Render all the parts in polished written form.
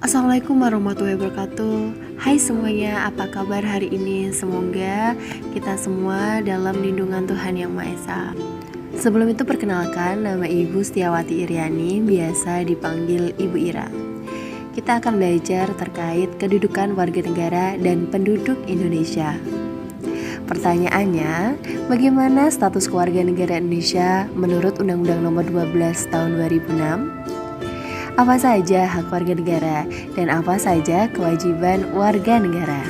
Assalamualaikum warahmatullahi wabarakatuh. Hai semuanya, apa kabar hari ini? Semoga kita semua dalam lindungan Tuhan Yang Maha Esa. Sebelum itu perkenalkan, nama Ibu Setiawati Iriani, biasa dipanggil Ibu Ira. Kita akan belajar terkait kedudukan warga negara dan penduduk Indonesia. Pertanyaannya, bagaimana status kewarganegaraan Indonesia menurut Undang-Undang Nomor 12 Tahun 2006? Apa saja hak warga negara dan apa saja kewajiban warga negara?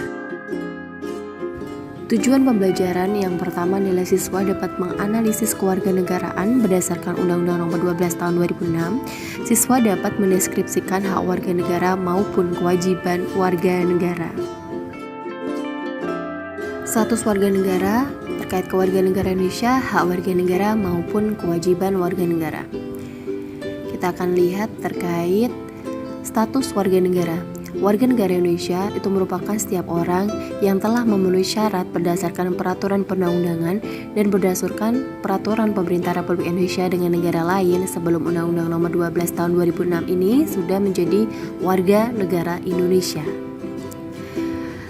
Tujuan pembelajaran yang pertama nilai siswa dapat menganalisis kewarganegaraan berdasarkan Undang-Undang Nomor 12 Tahun 2006. Siswa dapat mendeskripsikan hak warga negara maupun kewajiban warga negara. Status warga negara terkait kewarganegaraan Indonesia, hak warga negara maupun kewajiban warga negara. Kita akan lihat terkait status warga negara. Warga negara Indonesia itu merupakan setiap orang yang telah memenuhi syarat berdasarkan peraturan perundang-undangan dan berdasarkan peraturan pemerintah Republik Indonesia dengan negara lain sebelum Undang-Undang Nomor 12 Tahun 2006 ini sudah menjadi warga negara Indonesia.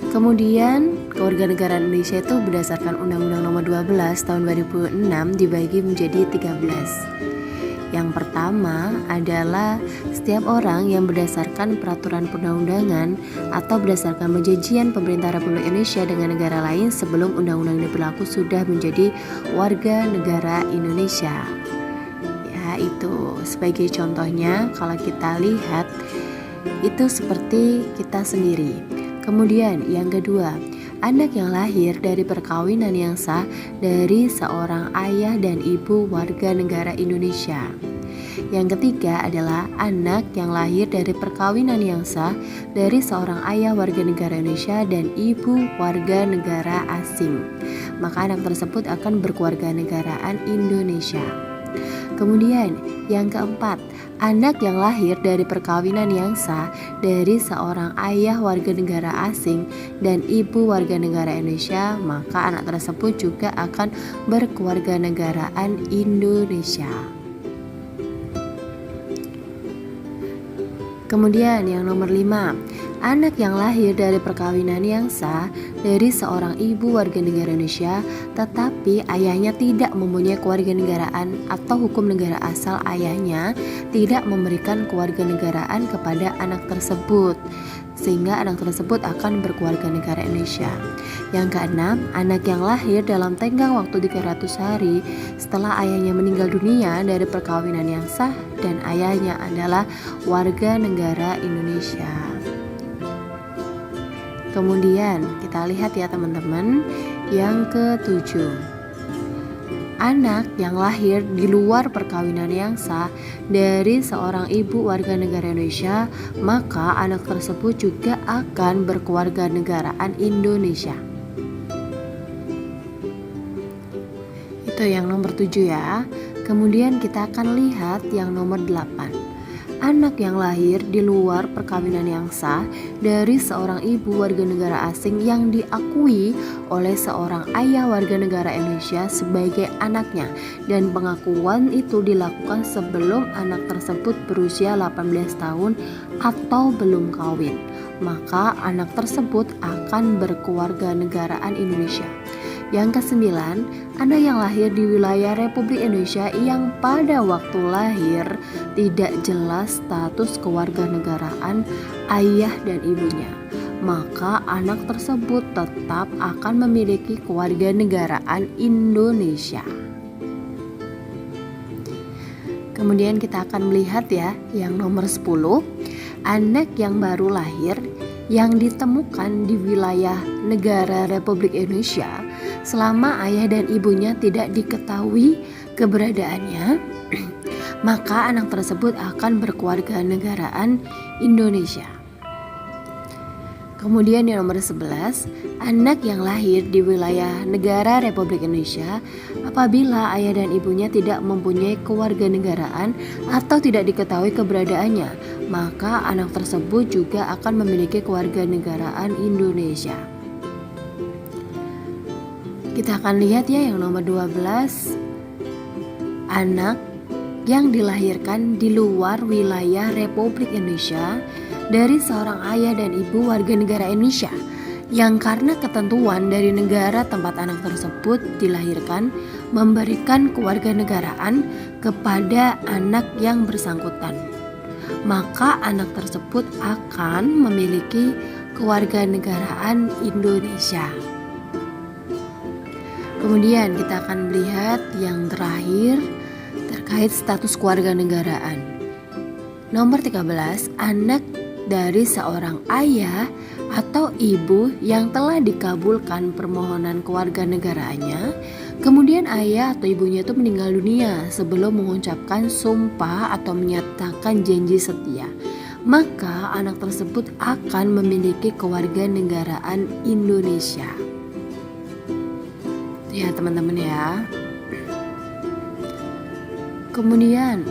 Kemudian kewarganegaraan Indonesia itu berdasarkan Undang-Undang Nomor 12 Tahun 2006 dibagi menjadi 13. Yang pertama adalah setiap orang yang berdasarkan peraturan perundang-undangan atau berdasarkan perjanjian pemerintah Republik Indonesia dengan negara lain sebelum undang-undang ini berlaku sudah menjadi warga negara Indonesia. Ya, itu sebagai contohnya kalau kita lihat itu seperti kita sendiri. Kemudian yang kedua, anak yang lahir dari perkawinan yang sah dari seorang ayah dan ibu warga negara Indonesia. Yang ketiga adalah anak yang lahir dari perkawinan yang sah dari seorang ayah warga negara Indonesia dan ibu warga negara asing. Maka anak tersebut akan berkewarganegaraan Indonesia. Kemudian yang keempat, anak yang lahir dari perkawinan yang sah dari seorang ayah warga negara asing dan ibu warga negara Indonesia, maka anak tersebut juga akan berkewarganegaraan Indonesia. Kemudian yang nomor 5, anak yang lahir dari perkawinan yang sah dari seorang ibu warga negara Indonesia tetapi ayahnya tidak mempunyai kewarganegaraan atau hukum negara asal ayahnya tidak memberikan kewarganegaraan kepada anak tersebut, sehingga anak tersebut akan berkewarganegaraan Indonesia. Yang keenam, anak yang lahir dalam tenggang waktu 300 hari setelah ayahnya meninggal dunia dari perkawinan yang sah dan ayahnya adalah warga negara Indonesia. Kemudian kita lihat ya teman-teman, yang ketujuh, anak yang lahir di luar perkawinan yang sah dari seorang ibu warga negara Indonesia, maka anak tersebut juga akan berkewarganegaraan Indonesia. Itu yang nomor 7 ya. Kemudian kita akan lihat yang nomor 8. Anak yang lahir di luar perkawinan yang sah dari seorang ibu warga negara asing yang diakui oleh seorang ayah warga negara Indonesia sebagai anaknya, dan pengakuan itu dilakukan sebelum anak tersebut berusia 18 tahun atau belum kawin, maka anak tersebut akan berkewarganegaraan Indonesia. Yang kesembilan, anak yang lahir di wilayah Republik Indonesia yang pada waktu lahir tidak jelas status kewarganegaraan ayah dan ibunya, maka anak tersebut tetap akan memiliki kewarganegaraan Indonesia. Kemudian kita akan melihat ya yang nomor 10, anak yang baru lahir yang ditemukan di wilayah negara Republik Indonesia selama ayah dan ibunya tidak diketahui keberadaannya, maka anak tersebut akan berkewarganegaraan Indonesia. Kemudian yang nomor 11, anak yang lahir di wilayah negara Republik Indonesia apabila ayah dan ibunya tidak mempunyai kewarganegaraan atau tidak diketahui keberadaannya, maka anak tersebut juga akan memiliki kewarganegaraan Indonesia. Kita akan lihat ya yang nomor 12, anak yang dilahirkan di luar wilayah Republik Indonesia dari seorang ayah dan ibu warga negara Indonesia yang karena ketentuan dari negara tempat anak tersebut dilahirkan memberikan kewarganegaraan kepada anak yang bersangkutan, maka anak tersebut akan memiliki kewarganegaraan Indonesia. Kemudian kita akan melihat yang terakhir terkait status kewarganegaraan. Nomor 13, anak dari seorang ayah atau ibu yang telah dikabulkan permohonan kewarganegaraannya, kemudian ayah atau ibunya itu meninggal dunia sebelum mengucapkan sumpah atau menyatakan janji setia, maka anak tersebut akan memiliki kewarganegaraan Indonesia. Ya teman-teman ya. Kemudian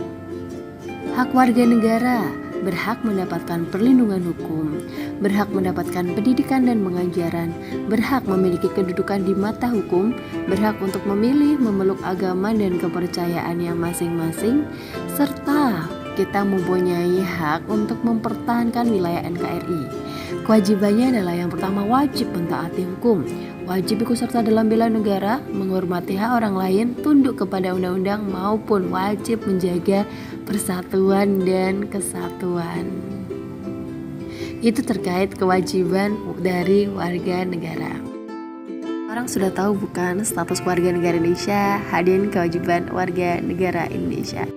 hak warga negara berhak mendapatkan perlindungan hukum, berhak mendapatkan pendidikan dan pengajaran, berhak memiliki kedudukan di mata hukum, berhak untuk memilih, memeluk agama dan kepercayaannya masing-masing, serta kita mempunyai hak untuk mempertahankan wilayah NKRI. Kewajibannya adalah yang pertama, wajib mentaati hukum, wajib ikut serta dalam bela negara, menghormati hak orang lain, tunduk kepada undang-undang, maupun wajib menjaga persatuan dan kesatuan. Itu terkait kewajiban dari warga negara. Orang sudah tahu bukan status warga negara Indonesia, hadirin kewajiban warga negara Indonesia.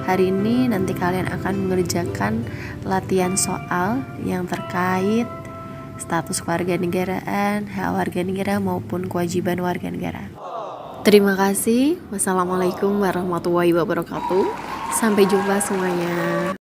Hari ini nanti kalian akan mengerjakan latihan soal yang terkait status kewarganegaraan, hak warga negara maupun kewajiban warga negara. Terima kasih. Wassalamualaikum warahmatullahi wabarakatuh. Sampai jumpa semuanya.